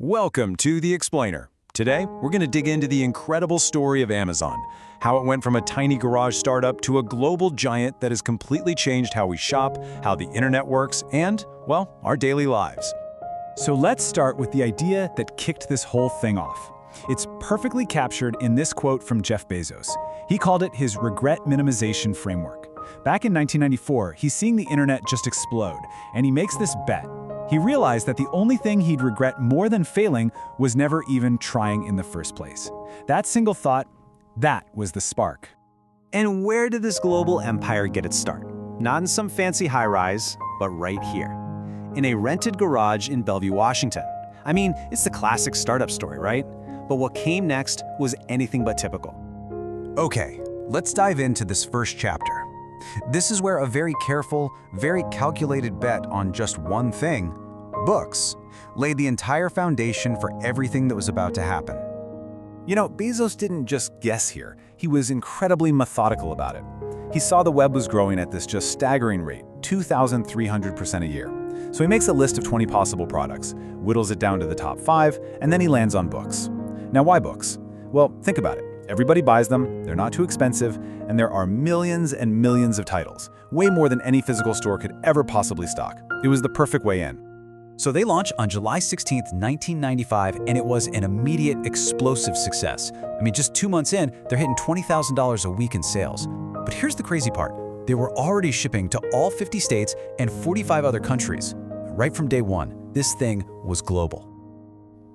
Welcome to The Explainer. Today, we're going to dig into the incredible story of Amazon, how it went from a tiny garage startup to a global giant that has completely changed how we shop, how the internet works, and, well, our daily lives. So let's start with the idea that kicked this whole thing off. It's perfectly captured in this quote from Jeff Bezos. He called it his regret minimization framework. Back in 1994, he's seeing the internet just explode, and he makes this bet. He realized that the only thing he'd regret more than failing was never even trying in the first place. That single thought, that was the spark. And where did this global empire get its start? Not in some fancy high-rise, but right here, in a rented garage in Bellevue, Washington. I mean, it's the classic startup story, right? But what came next was anything but typical. Okay, let's dive into this first chapter. This is where a very careful, very calculated bet on just one thing, books, laid the entire foundation for everything that was about to happen. You know, Bezos didn't just guess here. He was incredibly methodical about it. He saw the web was growing at this just staggering rate, 2,300% a year. So he makes a list of 20 possible products, whittles it down to the top 5, and then he lands on books. Now, why books? Well, think about it. Everybody buys them, they're not too expensive, and there are millions and millions of titles, way more than any physical store could ever possibly stock. It was the perfect way in. So they launch on July 16th, 1995, and it was an immediate, explosive success. I mean, just 2 months in, they're hitting $20,000 a week in sales. But here's the crazy part. They were already shipping to all 50 states and 45 other countries. Right from day one, this thing was global.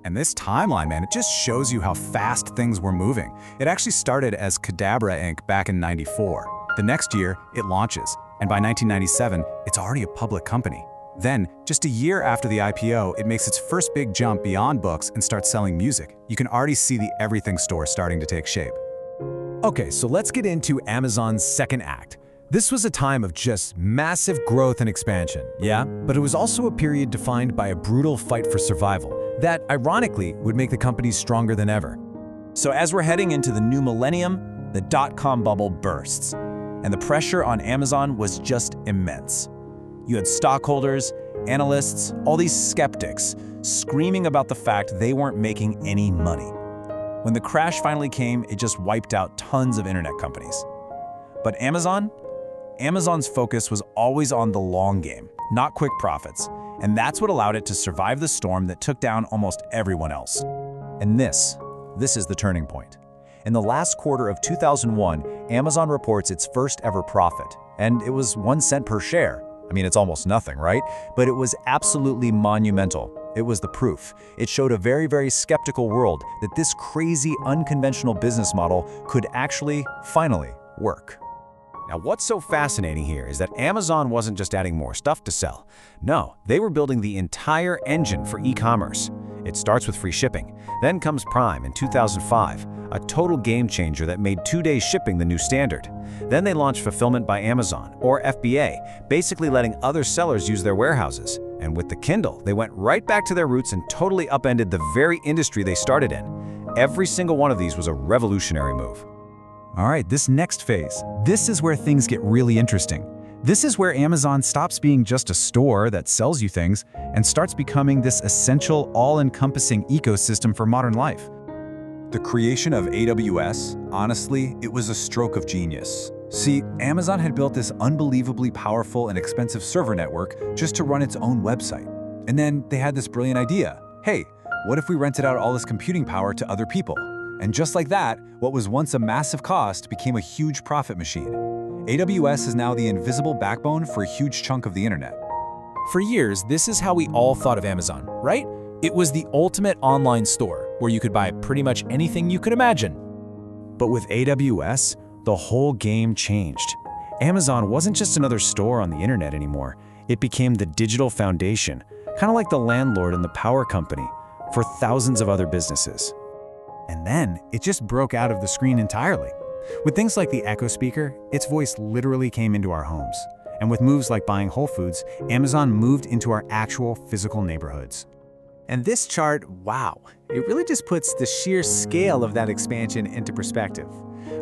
And this timeline, man, it just shows you how fast things were moving. It actually started as Cadabra Inc. back in '94. The next year, it launches, and by 1997, it's already a public company. Then, just a year after the IPO, it makes its first big jump beyond books and starts selling music. You can already see the everything store starting to take shape. Okay, so let's get into Amazon's second act. This was a time of just massive growth and expansion, yeah? But it was also a period defined by a brutal fight for survival that, ironically, would make the company stronger than ever. So as we're heading into the new millennium, the dot-com bubble bursts, and the pressure on Amazon was just immense. You had stockholders, analysts, all these skeptics screaming about the fact they weren't making any money. When the crash finally came, it just wiped out tons of internet companies. But Amazon's focus was always on the long game, not quick profits, and that's what allowed it to survive the storm that took down almost everyone else. And this is the turning point. In the last quarter of 2001, Amazon reports its first ever profit, and it was 1 cent per share. I mean, it's almost nothing, right? But it was absolutely monumental. It was the proof. It showed a very, very skeptical world that this crazy, unconventional business model could actually, finally, work. Now, what's so fascinating here is that Amazon wasn't just adding more stuff to sell. No, they were building the entire engine for e-commerce. It starts with free shipping. Then comes Prime in 2005, a total game changer that made 2-day shipping the new standard. Then they launched Fulfillment by Amazon, or FBA, basically letting other sellers use their warehouses. And with the Kindle, they went right back to their roots and totally upended the very industry they started in. Every single one of these was a revolutionary move. All right, this next phase, this is where things get really interesting. This is where Amazon stops being just a store that sells you things and starts becoming this essential, all-encompassing ecosystem for modern life. The creation of AWS, honestly, it was a stroke of genius. See, Amazon had built this unbelievably powerful and expensive server network just to run its own website. And then they had this brilliant idea. Hey, what if we rented out all this computing power to other people? And just like that, what was once a massive cost became a huge profit machine. AWS is now the invisible backbone for a huge chunk of the internet. For years, this is how we all thought of Amazon, right? It was the ultimate online store where you could buy pretty much anything you could imagine. But with AWS, the whole game changed. Amazon wasn't just another store on the internet anymore. It became the digital foundation, kind of like the landlord and the power company for thousands of other businesses. And then it just broke out of the screen entirely. With things like the Echo speaker, its voice literally came into our homes. And with moves like buying Whole Foods, Amazon moved into our actual physical neighborhoods. And this chart, wow, it really just puts the sheer scale of that expansion into perspective.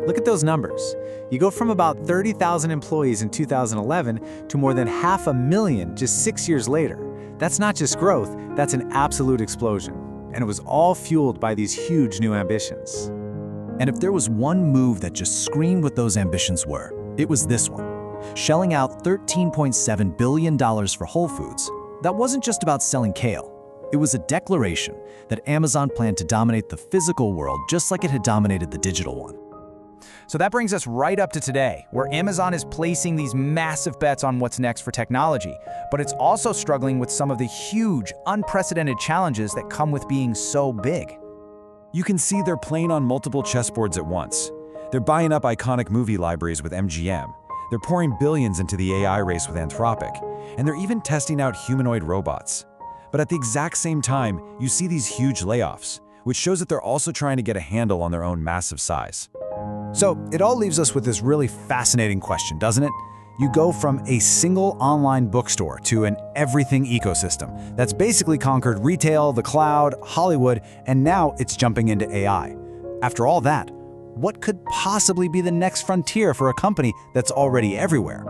Look at those numbers. You go from about 30,000 employees in 2011 to more than 500,000 just 6 years later. That's not just growth, that's an absolute explosion. And it was all fueled by these huge new ambitions. And if there was one move that just screamed what those ambitions were, it was this one. Shelling out $13.7 billion for Whole Foods. That wasn't just about selling kale. It was a declaration that Amazon planned to dominate the physical world just like it had dominated the digital one. So that brings us right up to today, where Amazon is placing these massive bets on what's next for technology, but it's also struggling with some of the huge, unprecedented challenges that come with being so big. You can see they're playing on multiple chessboards at once. They're buying up iconic movie libraries with MGM. They're pouring billions into the AI race with Anthropic. And they're even testing out humanoid robots. But at the exact same time, you see these huge layoffs, which shows that they're also trying to get a handle on their own massive size. So it all leaves us with this really fascinating question, doesn't it? You go from a single online bookstore to an everything ecosystem that's basically conquered retail, the cloud, Hollywood, and now it's jumping into AI. After all that, what could possibly be the next frontier for a company that's already everywhere?